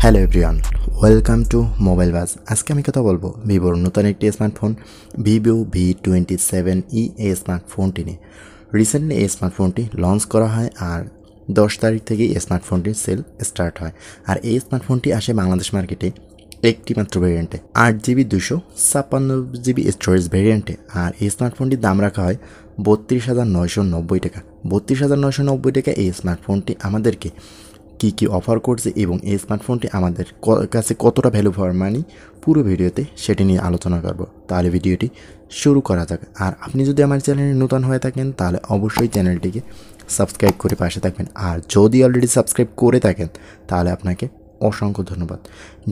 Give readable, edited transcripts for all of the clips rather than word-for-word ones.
Hello everyone, welcome to mobile বাজ। আজকে আমি কথা বলবো ভিভোর নতুন একটি স্মার্টফোন ভিভো V27e এই স্মার্টফোনটি নিয়ে। রিসেন্টলি এই স্মার্টফোনটি লঞ্চ করা হয় আর 10 তারিখ থেকে এই স্মার্টফোনটির সেল স্টার্ট হয়। আর এই স্মার্টফোনটি আসে বাংলাদেশ মার্কেটে একটি মাত্র ভেরিয়েন্টে 8GB 256GB স্টোরেজ ভেরিয়েন্টে। আর এই স্মার্টফোনটির দাম রাখা হয় 32,990 টাকা। 32,990 টাকা এই স্মার্টফোনটি আমাদেরকে কী কী অফার করছে এবং এই স্মার্টফোনটি আমাদের কাছে কতটা ভ্যালু ফর মানি পুরো ভিডিওতে সেটি নিয়ে আলোচনা করব। তাহলে ভিডিওটি শুরু করা যাক। আর আপনি যদি আমার চ্যানেলে নতুন হয়ে থাকেন তাহলে অবশ্যই চ্যানেলটিকে সাবস্ক্রাইব করে পাশে থাকবেন। আর যদি অলরেডি সাবস্ক্রাইব করে থাকেন তাহলে আপনাকে অসংখ্য ধন্যবাদ।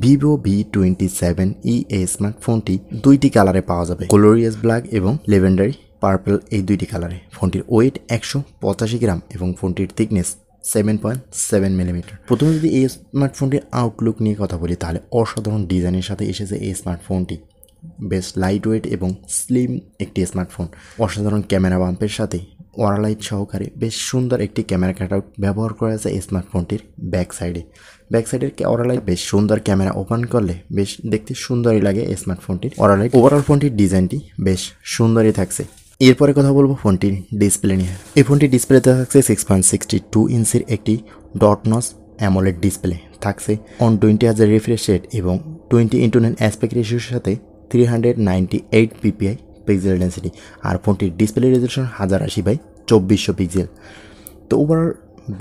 ভিভো V27e এই স্মার্টফোনটি দুইটি কালারে পাওয়া যাবে, গ্লোরিয়াস ব্ল্যাক এবং লেভেন্ডারি পার্পল, এই দুইটি কালারে। ফোনটির ওয়েট 185 গ্রাম এবং ফোনটির থিকনেস 7.7 মিলিমিটার। প্রথমে যদি এই স্মার্টফোনটির আউটলুক নিয়ে কথা বলি তাহলে অসাধারণ ডিজাইনের সাথে এসেছে এই স্মার্টফোনটি। বেশ লাইট ওয়েট এবং স্লিম একটি স্মার্টফোন। অসাধারণ ক্যামেরা বাম্পের সাথে ওয়ারলাইট সহকারে বেশ সুন্দর একটি ক্যামেরা কাটআউট ব্যবহার করা হয়েছে এই স্মার্টফোনটির ব্যাক সাইডের ওয়ারলাইট বেশ সুন্দর। ক্যামেরা ওপেন করলে বেশ দেখতে সুন্দরই লাগে এই স্মার্টফোনটির ওয়ারলাইট। ওভারঅল ফোনটির ডিজাইনটি বেশ সুন্দরই থাকছে। এরপরে কথা বলবো ফোনটির ডিসপ্লে নিয়ে। এই ফোনটির ডিসপ্লেতে থাকছে 6.62 ইঞ্চির একটি ডট নচ অ্যামোলেড ডিসপ্লে, থাকছে 120Hz রিফ্রেশ রেট এবং 20:9 অ্যাসপেক্ট রেশিওর সাথে 398 ppi পিক্সেল ডেন্সিটি। আর ফোনটির ডিসপ্লে রেজলিউশন 1080x2400 পিক্সেল। তো ওভারঅল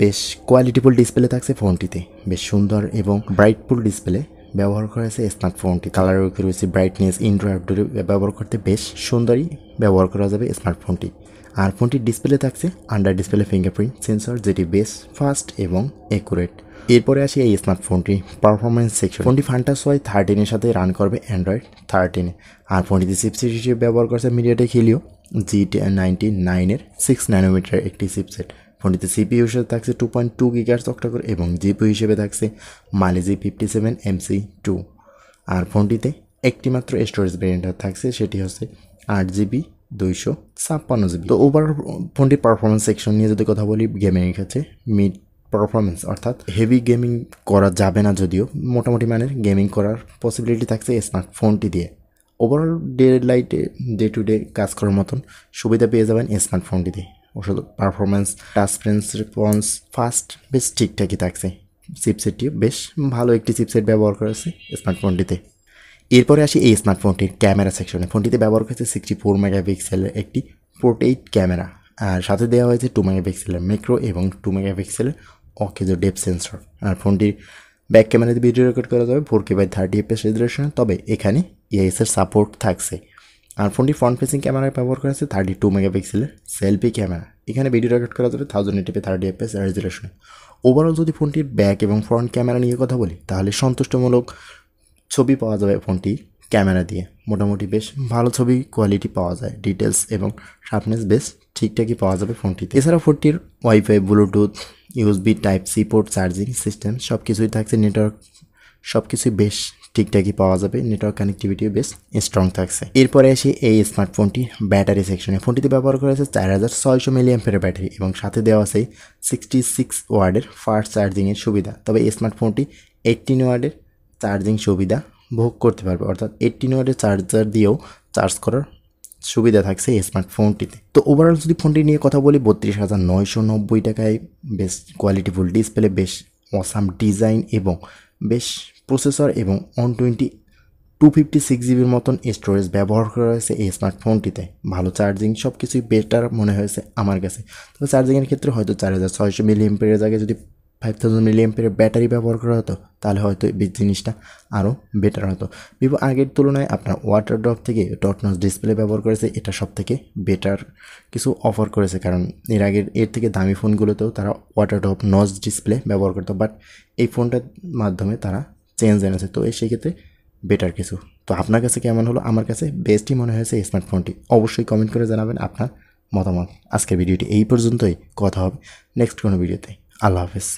বেশ কোয়ালিটিফুল ডিসপ্লে থাকছে ফোনটিতে, বেশ সুন্দর এবং ব্রাইটফুল ডিসপ্লে ব্যবহার করা হয়েছে স্মার্টফোনটি। কালারের উপরে রয়েছে ব্রাইটনেস, ইনডোর আউটডোর ব্যবহার করতে বেশ সুন্দরই ব্যবহার করা যাবে স্মার্টফোনটি। আর ফোনটির ডিসপ্লে থাকছে আন্ডার ডিসপ্লে ফিঙ্গারপ্রিন্ট সেন্সর, যেটি বেশ ফাস্ট এবং অ্যাকুরেট। এরপরে আসি এই স্মার্টফোনটি পারফরমেন্স সেকশন। ফোনটি ফান্টাস ওয়াই 13 সাথে রান করবে অ্যান্ড্রয়েড 13। আর ফোনটিতে চিপসেট হিসেবে ব্যবহার করছে মিডিয়াটেক হিলিও G99 6 ন্যানোমিটার একটি চিপসেট। ফোনটিতে সিপিইউ হিসেবে থাকছে 2.2 GHz অক্টাকোর এবং জিপিইউ হিসেবে থাকছে মালিজি 57MC2। আর ফোনটিতে একটি মাত্র স্টোরেজ ভেরিয়েন্ট থাকছে, সেটি হচ্ছে 8GB 256GB। তো ওভার ফোনটির পারফরমেন্স সেকশন নিয়ে যদি কথা বলি, গেমিংয়ের ক্ষেত্রে মিড পারফরমেন্স, অর্থাৎ হেভি গেমিং করা যাবে না, যদিও মোটামুটি মানের গেমিং করার পসিবিলিটি থাকছে স্মার্টফোনটি দিয়ে। ওভারঅল ডে টু ডে কাজ করার মতন সুবিধা পেয়ে যাবেন স্মার্টফোনটিতে। ওষুধ পারফরমেন্স, টাচ রেসপন্স ফাস্ট বেশ ঠিকঠাকই থাকছে। চিপসেটটিও বেশ ভালো একটি চিপসেট ব্যবহার করেছে স্মার্টফোনটিতে। এরপরে আসি এই স্মার্টফোনটির ক্যামেরা সেকশনে। ফোনটিতে ব্যবহার করেছে 64 মেগাপিক্সেলের একটি পোর্ট্রেইট ক্যামেরা, আর সাথে দেওয়া হয়েছে 2 মেগাপিক্সেলের ম্যাক্রো এবং 2 মেগাপিক্সেলের অকেজো ডেপথ সেন্সর। আর ফোনটির ব্যাক ক্যামেরাতে ভিডিও রেকর্ড করা যাবে 4K/30fps রেজলিউশন, তবে এখানে ইআইএসের সাপোর্ট থাকছে। আর ফোনটি ফ্রন্ট ফেসিং ক্যামেরায় ব্যবহার করা হয়েছে 32 মেগাপিক্সেলের সেলফি ক্যামেরা। এখানে ভিডিও রেকর্ড করা যাবে 1080p/30fps রেজলিউশনে। ওভারঅল যদি ফোনটির ব্যাক এবং ফ্রন্ট ক্যামেরা নিয়ে কথা বলি তাহলে সন্তুষ্টমূলক ছবি পাওয়া যাবে ফোনটির ক্যামেরা দিয়ে। মোটামুটি বেশ ভালো ছবি কোয়ালিটি পাওয়া যায়, ডিটেলস এবং শার্পনেস বেশ ঠিকঠাকই পাওয়া যাবে ফোনটিতে। এছাড়া ফোনটির wifi, Bluetooth, USB Type-C port, charging system সব কিছুই থাকছে। নেটওয়ার্ক সব কিছুই বেশ ঠিকঠাকই পাওয়া যাবে, নেটওয়ার্ক কানেক্টিভিটিও বেশ স্ট্রং থাকছে। এরপরে আসি এই স্মার্টফোনটি ব্যাটারি সেকশনে। ফোনটিতে ব্যবহার করা হয়েছে 4600 mAh ব্যাটারি এবং সাথে দেওয়া আছে 66 ওয়াটের ফাস্ট চার্জিংয়ের সুবিধা। তবে এই স্মার্টফোনটি 18 ওয়াটের চার্জিং সুবিধা ভোগ করতে পারবে, অর্থাৎ 18 ওয়াটের চার্জার দিয়েও চার্জ করার সুবিধা থাকছে এই স্মার্টফোনটিতে। তো ওভারঅল যদি ফোনটি নিয়ে কথা বলি, 32,990 টাকায় বেশ কোয়ালিটিফুল ডিসপ্লে, বেশ অসাম ডিজাইন এবং বেশ প্রসেসর এবং 256GBর মতন স্টোরেজ ব্যবহার করা হয়েছে এই স্মার্টফোনটিতে। ভালো চার্জিং, সব কিছুই বেটার মনে হয়েছে আমার কাছে। তবে চার্জিংয়ের ক্ষেত্রে হয়তো 4600 mAh জায়গায় যদি 5000 mAh ব্যাটারি ব্যবহার করা হতো তাহলে হয়তো এই জিনিসটা আরও বেটার হতো। ভিভো আগের তুলনায় আপনার ওয়াটার ড্রপ থেকে ডট নচ ডিসপ্লে ব্যবহার করেছে, এটা সব থেকে বেটার কিছু অফার করেছে। কারণ এর থেকে দামি ফোনগুলোতেও তারা ওয়াটার ড্রপ নচ ডিসপ্লে ব্যবহার করতো, বাট এই ফোনটার মাধ্যমে তারা চেঞ্জ এনেছে। তো সেই ক্ষেত্রে বেটার কিছু। তো আপনার কাছে কেমন হলো? আমার কাছে বেস্টই মনে হয়েছে এই স্মার্টফোনটি। অবশ্যই কমেন্ট করে জানাবেন আপনার মতামত। আজকের ভিডিওটি এই পর্যন্তই, কথা হবে নেক্সট কোনো ভিডিওতে। আল্লাহ হাফেজ।